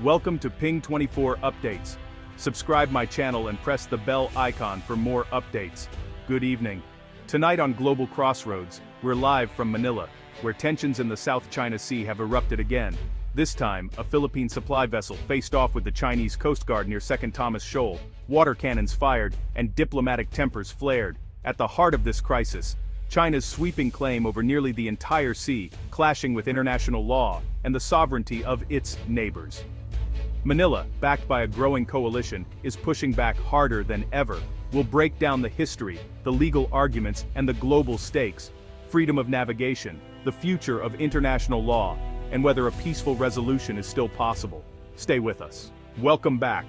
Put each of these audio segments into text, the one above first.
Welcome to Ping 24 Updates. Subscribe my channel and press the bell icon for more updates. Good evening. Tonight on Global Crossroads, we're live from Manila, where tensions in the South China Sea have erupted again. This time, a Philippine supply vessel faced off with the Chinese Coast Guard near 2nd Thomas Shoal, water cannons fired, and diplomatic tempers flared. At the heart of this crisis, China's sweeping claim over nearly the entire sea, clashing with international law and the sovereignty of its neighbors. Manila, backed by a growing coalition, is pushing back harder than ever. We'll break down the history, the legal arguments, and the global stakes, freedom of navigation, the future of international law, and whether a peaceful resolution is still possible. Stay with us. Welcome back.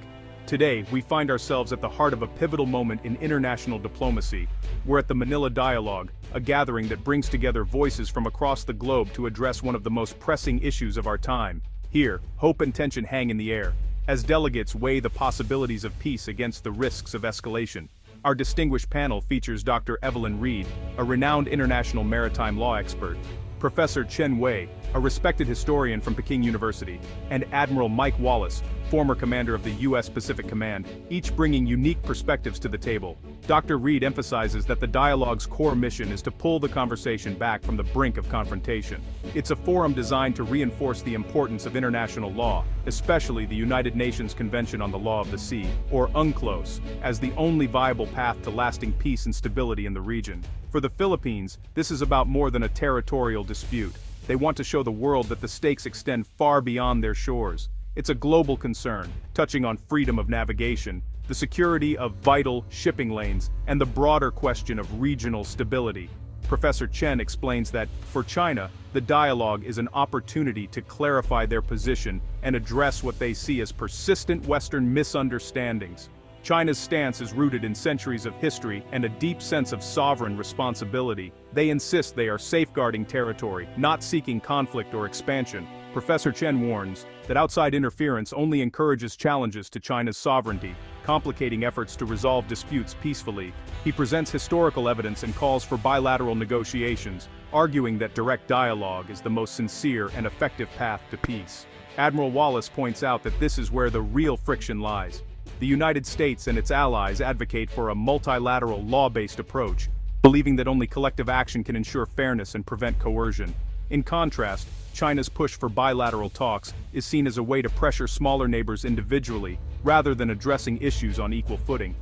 Today, we find ourselves at the heart of a pivotal moment in international diplomacy. We're at the Manila Dialogue, a gathering that brings together voices from across the globe to address one of the most pressing issues of our time. Here, hope and tension hang in the air, as delegates weigh the possibilities of peace against the risks of escalation. Our distinguished panel features Dr. Evelyn Reed, a renowned international maritime law expert, Professor Chen Wei, a respected historian from Peking University, and Admiral Mike Wallace, former commander of the U.S. Pacific Command, each bringing unique perspectives to the table. Dr. Reed emphasizes that the dialogue's core mission is to pull the conversation back from the brink of confrontation. It's a forum designed to reinforce the importance of international law, especially the United Nations Convention on the Law of the Sea, or UNCLOS, as the only viable path to lasting peace and stability in the region. For the Philippines, this is about more than a territorial dispute. They want to show the world that the stakes extend far beyond their shores. It's a global concern, touching on freedom of navigation, the security of vital shipping lanes, and the broader question of regional stability. Professor Chen explains that, for China, the dialogue is an opportunity to clarify their position and address what they see as persistent Western misunderstandings. China's stance is rooted in centuries of history and a deep sense of sovereign responsibility. They insist they are safeguarding territory, not seeking conflict or expansion. Professor Chen warns that outside interference only encourages challenges to China's sovereignty, complicating efforts to resolve disputes peacefully. He presents historical evidence and calls for bilateral negotiations, arguing that direct dialogue is the most sincere and effective path to peace. Admiral Wallace points out that this is where the real friction lies. The United States and its allies advocate for a multilateral, law-based approach, believing that only collective action can ensure fairness and prevent coercion. In contrast, China's push for bilateral talks is seen as a way to pressure smaller neighbors individually, rather than addressing issues on equal footing.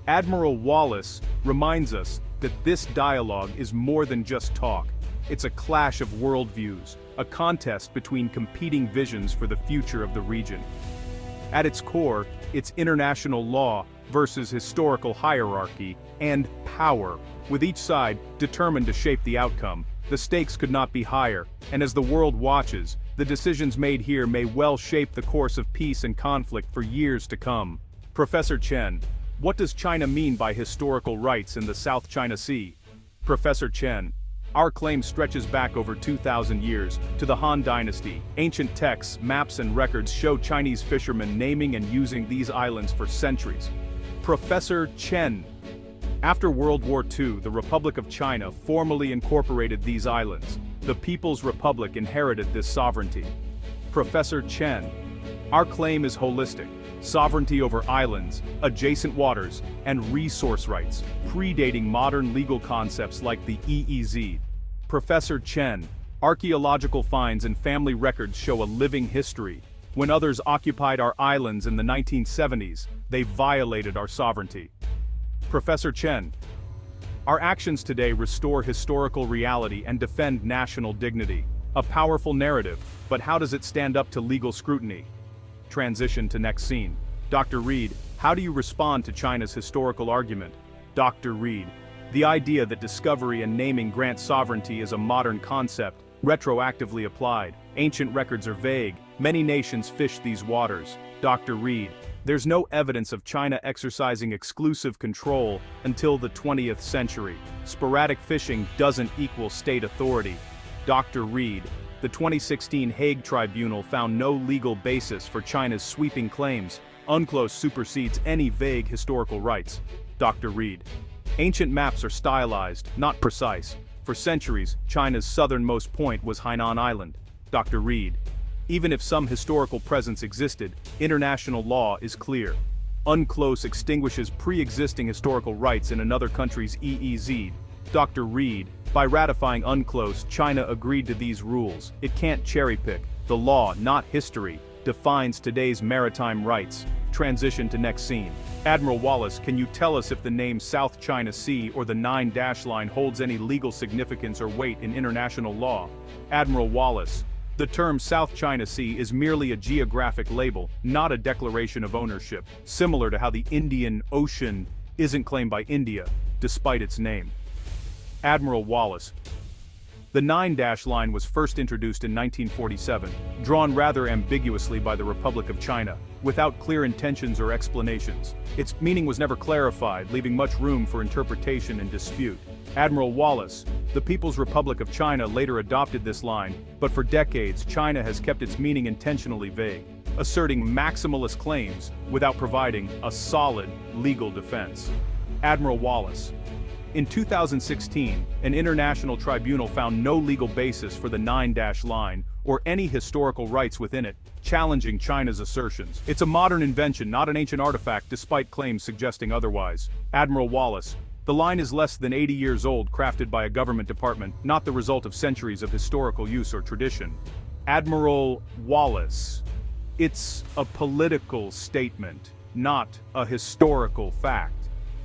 Admiral Wallace reminds us that this dialogue is more than just talk. It's a clash of worldviews, a contest between competing visions for the future of the region. At its core, it's international law versus historical hierarchy and power, with each side determined to shape the outcome. The stakes could not be higher, and as the world watches, the decisions made here may well shape the course of peace and conflict for years to come. Professor Chen, what does China mean by historical rights in the South China Sea? Professor Chen, our claim stretches back over 2,000 years, to the Han Dynasty. Ancient texts, maps and records show Chinese fishermen naming and using these islands for centuries. Professor Chen, after World War II, the Republic of China formally incorporated these islands. The People's Republic inherited this sovereignty. Professor Chen, our claim is holistic. Sovereignty over islands, adjacent waters, and resource rights, predating modern legal concepts like the EEZ. Professor Chen, archaeological finds and family records show a living history. When others occupied our islands in the 1970s, they violated our sovereignty. Professor Chen, our actions today restore historical reality and defend national dignity. A powerful narrative, but how does it stand up to legal scrutiny? Transition to next scene. Dr. Reed, how do you respond to China's historical argument? Dr. Reed, the idea that discovery and naming grant sovereignty is a modern concept, retroactively applied. Ancient records are vague. Many nations fish these waters. Dr. Reed, there's no evidence of China exercising exclusive control until the 20th century. Sporadic fishing doesn't equal state authority. Dr. Reed, the 2016 Hague Tribunal found no legal basis for China's sweeping claims. UNCLOS supersedes any vague historical rights. Dr. Reed, ancient maps are stylized, not precise. For centuries, China's southernmost point was Hainan Island. Dr. Reed, Even if some historical presence existed, international law is clear. UNCLOS extinguishes pre-existing historical rights in another country's EEZ. Dr. Reed, by ratifying UNCLOS, China agreed to these rules. It can't cherry-pick. The law, not history, defines today's maritime rights. Transition to next scene. Admiral Wallace, can you tell us if the name South China Sea or the 9-dash line holds any legal significance or weight in international law? Admiral Wallace, the term South China Sea is merely a geographic label, not a declaration of ownership, similar to how the Indian Ocean isn't claimed by India, despite its name. Admiral Wallace, the 9-dash line was first introduced in 1947, drawn rather ambiguously by the Republic of China, without clear intentions or explanations. Its meaning was never clarified, leaving much room for interpretation and dispute. Admiral Wallace, the People's Republic of China later adopted this line, but for decades China has kept its meaning intentionally vague, asserting maximalist claims without providing a solid legal defense. Admiral Wallace, in 2016, an international tribunal found no legal basis for the 9-dash line or any historical rights within it, challenging China's assertions. It's a modern invention, not an ancient artifact, despite claims suggesting otherwise. Admiral Wallace, the line is less than 80 years old, crafted by a government department, not the result of centuries of historical use or tradition. Admiral Wallace, it's a political statement, not a historical fact.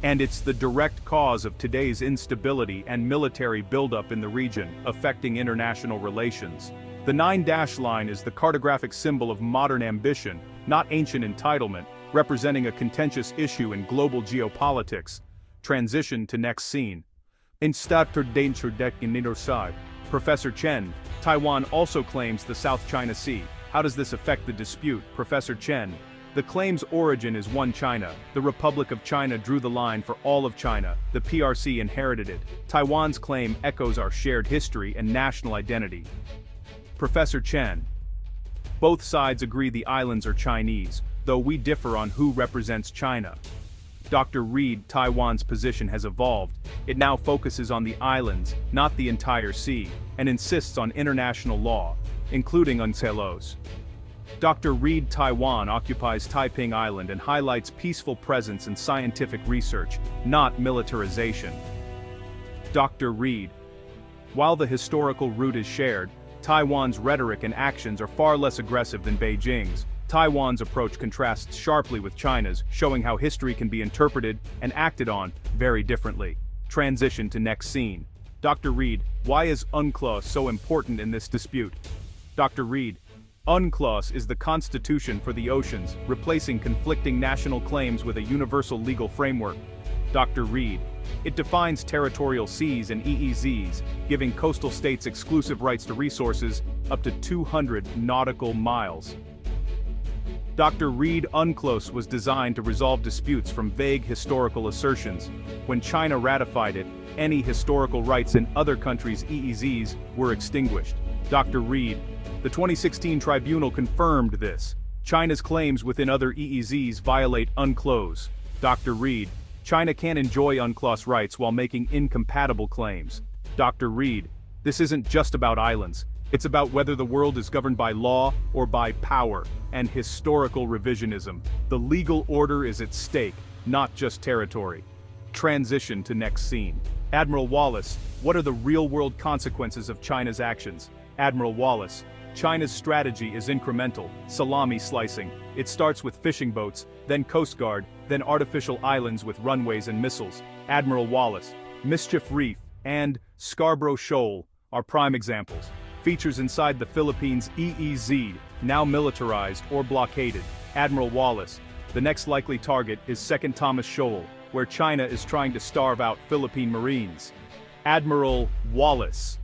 And it's the direct cause of today's instability and military buildup in the region, affecting international relations. The 9-dash line is the cartographic symbol of modern ambition, not ancient entitlement, representing a contentious issue in global geopolitics. Transition to next scene. In Stater Danger Deck in Nidorsai, Professor Chen, Taiwan also claims the South China Sea. How does this affect the dispute? Professor Chen, the claim's origin is one China. The Republic of China drew the line for all of China. The PRC inherited it. Taiwan's claim echoes our shared history and national identity. Professor Chen, both sides agree the islands are Chinese, though we differ on who represents China. Dr. Reed, Taiwan's position has evolved. It now focuses on the islands, not the entire sea, and insists on international law, including UNCLOS. Dr. Reed, Taiwan occupies Taiping Island and highlights peaceful presence and scientific research, not militarization. Dr. Reed, while the historical root is shared, Taiwan's rhetoric and actions are far less aggressive than Beijing's. Taiwan's approach contrasts sharply with China's, showing how history can be interpreted and acted on very differently. Transition to next scene. Dr. Reed, why is UNCLOS so important in this dispute? Dr. Reed, UNCLOS is the constitution for the oceans, replacing conflicting national claims with a universal legal framework. Dr. Reed, it defines territorial seas and EEZs, giving coastal states exclusive rights to resources up to 200 nautical miles. Dr. Reed, UNCLOS was designed to resolve disputes from vague historical assertions. When China ratified it, any historical rights in other countries' EEZs were extinguished. Dr. Reed, the 2016 tribunal confirmed this. China's claims within other EEZs violate UNCLOS. Dr. Reed, China can't enjoy UNCLOS rights while making incompatible claims. Dr. Reed, this isn't just about islands. It's about whether the world is governed by law or by power and historical revisionism. The legal order is at stake, not just territory. Transition to next scene. Admiral Wallace, what are the real-world consequences of China's actions? Admiral Wallace, China's strategy is incremental, salami slicing. It starts with fishing boats, then Coast Guard, then artificial islands with runways and missiles. Admiral Wallace, Mischief Reef and Scarborough Shoal are prime examples. Features inside the Philippines' EEZ, now militarized or blockaded. Admiral Wallace, the next likely target is Second Thomas Shoal, where China is trying to starve out Philippine Marines. Admiral Wallace,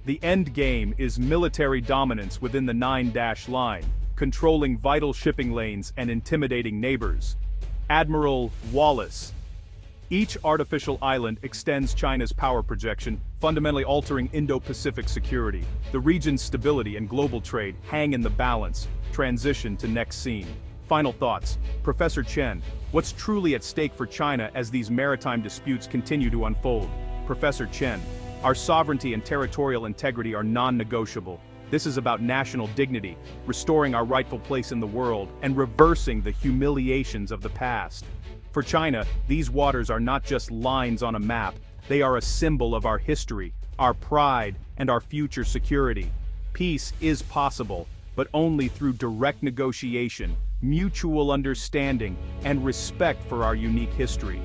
the end game is military dominance within the 9-dash line, controlling vital shipping lanes and intimidating neighbors. Admiral Wallace, each artificial island extends China's power projection, fundamentally altering Indo-Pacific security. The region's stability and global trade hang in the balance. Transition to next scene. Final thoughts. Professor Chen, what's truly at stake for China as these maritime disputes continue to unfold? Professor Chen, our sovereignty and territorial integrity are non-negotiable. This is about national dignity, restoring our rightful place in the world, and reversing the humiliations of the past. For China, these waters are not just lines on a map, they are a symbol of our history, our pride, and our future security. Peace is possible, but only through direct negotiation, mutual understanding, and respect for our unique history.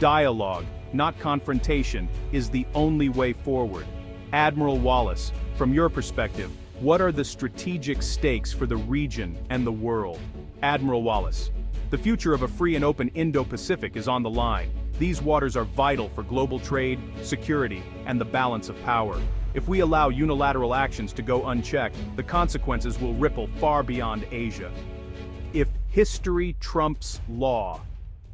Dialogue, not confrontation, is the only way forward. Admiral Wallace, from your perspective, what are the strategic stakes for the region and the world? Admiral Wallace, the future of a free and open Indo-Pacific is on the line. These waters are vital for global trade, security, and the balance of power. If we allow unilateral actions to go unchecked, the consequences will ripple far beyond Asia. If history trumps law,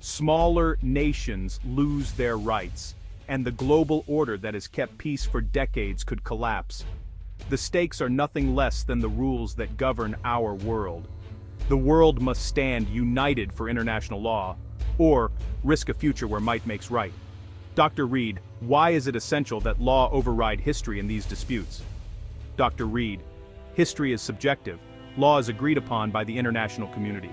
smaller nations lose their rights, and the global order that has kept peace for decades could collapse. The stakes are nothing less than the rules that govern our world. The world must stand united for international law, or risk a future where might makes right. Dr. Reed, why is it essential that law override history in these disputes? Dr. Reed, history is subjective. Law is agreed upon by the international community.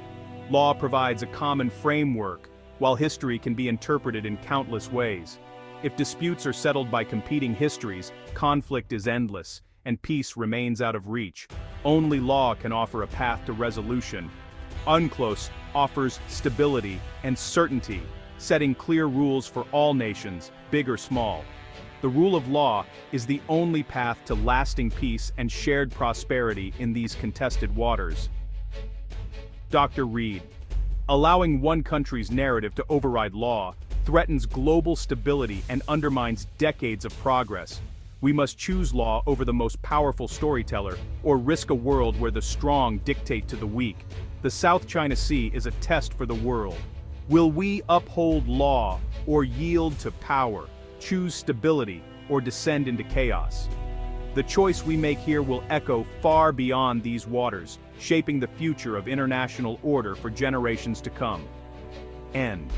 Law provides a common framework, while history can be interpreted in countless ways. If disputes are settled by competing histories, conflict is endless, and peace remains out of reach. Only law can offer a path to resolution. UNCLOS offers stability and certainty, setting clear rules for all nations, big or small. The rule of law is the only path to lasting peace and shared prosperity in these contested waters. Dr. Reed, allowing one country's narrative to override law threatens global stability and undermines decades of progress. We must choose law over the most powerful storyteller, or risk a world where the strong dictate to the weak. The South China Sea is a test for the world. Will we uphold law or yield to power, choose stability or descend into chaos? The choice we make here will echo far beyond these waters, shaping the future of international order for generations to come. End.